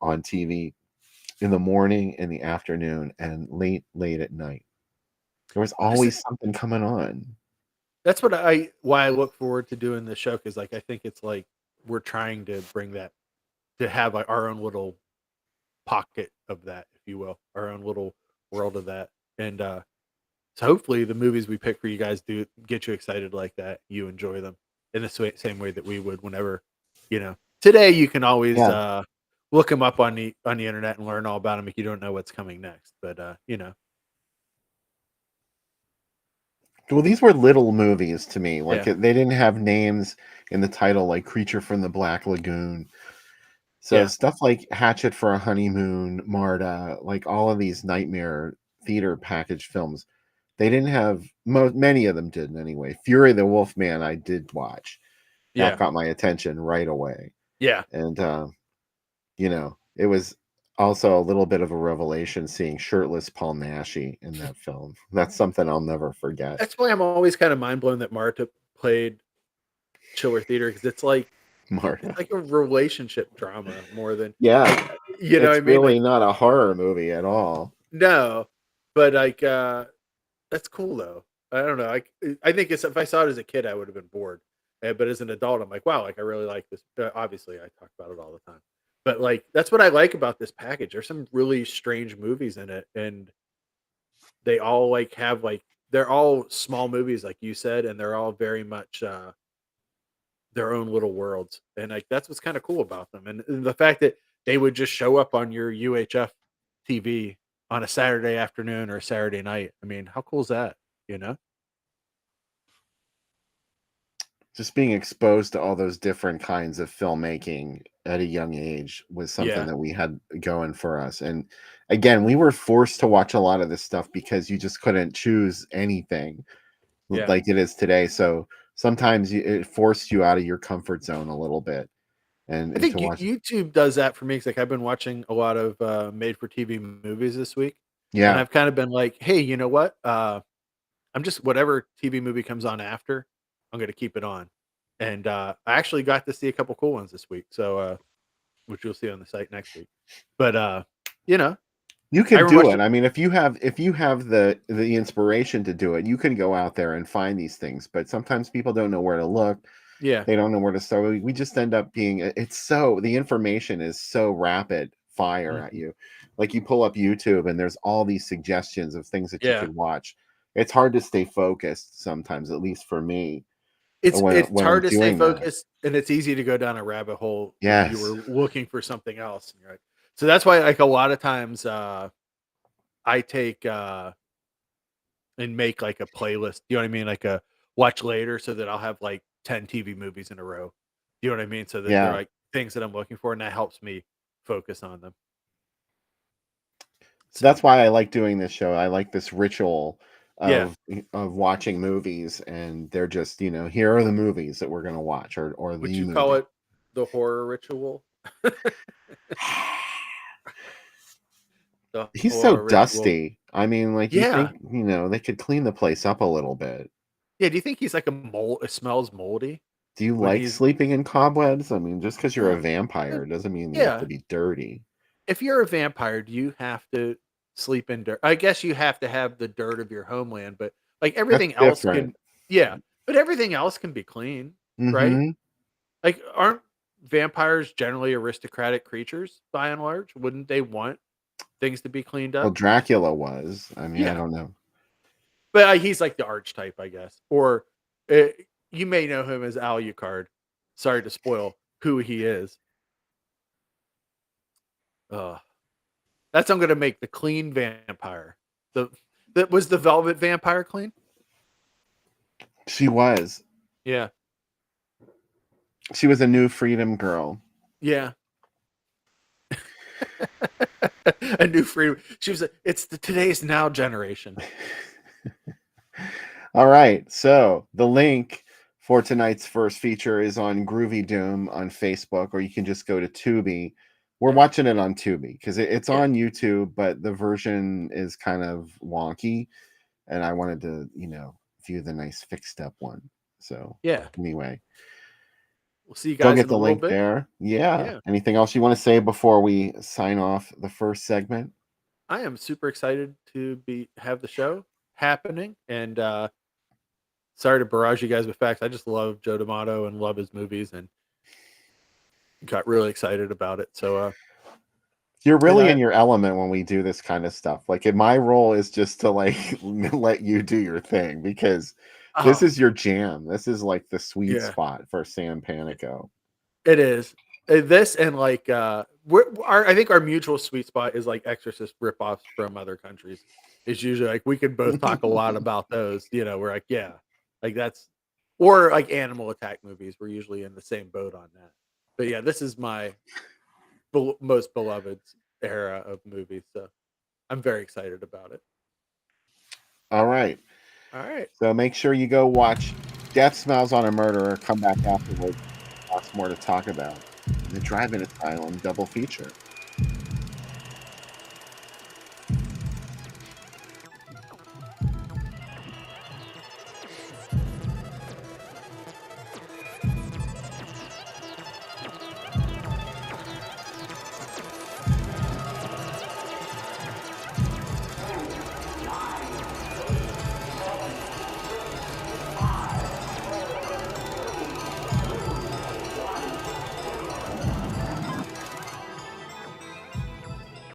on TV in the morning, in the afternoon, and late at night. There was This is always something coming on. that's what why I look forward to doing this show because like I think it's like we're trying to bring that to have like our own little pocket of that, if you will, our own little world of that. And so hopefully the movies we pick for you guys do get you excited like that. You enjoy them in the same way that we would whenever, today you can always Yeah. look them up on the internet and learn all about them if you don't know what's coming next. But Well, these were little movies to me. Like yeah, they didn't have names in the title, like Creature from the Black Lagoon. So yeah, stuff like Hatchet for a Honeymoon, Marta, like all of these nightmare theater package films, they didn't have many of them didn't anyway. Fury the Wolfman, I did watch. That yeah, got my attention right away. yeah. And it was also a little bit of a revelation seeing shirtless Paul Naschy in that film. That's something I'll never forget. That's why I'm always kind of mind blown that Marta played Chiller Theater because it's Marta. like a relationship drama more than like Yeah, you know what it's I mean? really Like not a horror movie at all. no, but like that's cool though. I don't know. I think if I saw it as a kid, I would have been bored. But as an adult, I'm like, wow, like I really like this. Obviously, I talk about it all the time. But like that's what I like about this package. There's some really strange movies in it, and they all like have like they're all small movies, like you said, and they're all very much their own little worlds. And like that's what's kind of cool about them. And the fact that they would just show up on your UHF TV on a Saturday afternoon or a Saturday night. I mean, how cool is that? You know? Just being exposed to all those different kinds of filmmaking at a young age was something Yeah. that we had going for us. And again, we were forced to watch a lot of this stuff because you just couldn't choose anything Yeah. like it is today. So sometimes it forced you out of your comfort zone a little bit I and think to watch. YouTube does that for me. 'Cause like I've been watching a lot of made for TV movies this week, and Yeah. I've kind of been like, hey, you know what? I'm just whatever TV movie comes on after, I'm gonna keep it on. And I actually got to see a couple cool ones this week. So which you'll see on the site next week. But you know, You I can remember do watching it. I mean, if you have the inspiration to do it, you can go out there and find these things. But sometimes people don't know where to look. yeah. They don't know where to start. We just end up being it's so the information is so rapid fire at Mhm. you. Like you pull up YouTube and there's all these suggestions of things that you Yeah. could watch. It's hard to stay focused sometimes, at least for me, It's when I'm hard to stay doing that. focused, and it's easy to go down a rabbit hole when you were Yes. looking for something else, and you're like so that's why, like, a lot of times, I take, and make, like, a playlist, you know what I mean? Like a watch later so that I'll have, like, 10 TV movies in a row. You know what I mean? So that they're, Yeah. like, things that I'm looking for, and that helps me focus on them. So So, that's why I like doing this show. I like this ritual yeah. of watching movies, and they're just, here are the movies that we're gonna watch, or Would the you call movie. it the horror ritual? The He's so horror ritual. dusty. I mean, like you Yeah. think, they could clean the place up a little bit. Yeah, do you think he's like a mold it smells moldy Do you when like he's sleeping in cobwebs? I mean, just because you're uh, a uh, vampire doesn't mean you have to yeah. be dirty. If you're a vampire, do you have to sleep in dirt? I guess you have to have the dirt of your homeland, but, like, That's everything else different. can yeah, but everything else can be clean, right? Mhm. Like, aren't vampires generally aristocratic creatures by and large? Wouldn't they want things to be cleaned Well, up? Dracula was. I mean, I Yeah, don't know. but, he's like the archetype, I guess, or, eh, you may know him as Alucard. Sorry to spoil who he is. Ugh. That's I'm gonna make the clean vampire. That was the Velvet Vampire clean. She was. Yeah, She was a new freedom girl. yeah. A new freedom. She was. It's the today's now generation. All right. So the link for tonight's first feature is on Groovy Doom on Facebook, or you can just go to Tubi. We're watching it on Tubi because it's on YouTube, but the version is kind of wonky. And I wanted to, view the nice fixed up one. So Yeah. anyway, We'll see you go guys get in a the little link bit. there. Yeah. Yeah. Anything else you want to say before we sign off the first segment? I am super excited to have the show happening, and sorry to barrage you guys with facts. I just love Joe D'Amato and love his movies, and got really excited about it. So You're really I- in your element when we do this kind of stuff. Like, my role is just to let you do your thing because this oh, is your jam. This is like the sweet Yeah. spot for Sam Panico. it is. This and like I think our mutual sweet spot is like Exorcist ripoffs from other countries. It's usually like we can both talk a lot about those. We're like, yeah, like that's or like animal attack movies. We're usually in the same boat on that. But yeah, this is my most beloved era of movies. So I'm very excited about it. All right. All right. So make sure you go watch Death Smells on a Murderer. Come back afterwards. Lots more to talk about. The Drive-In Asylum double feature.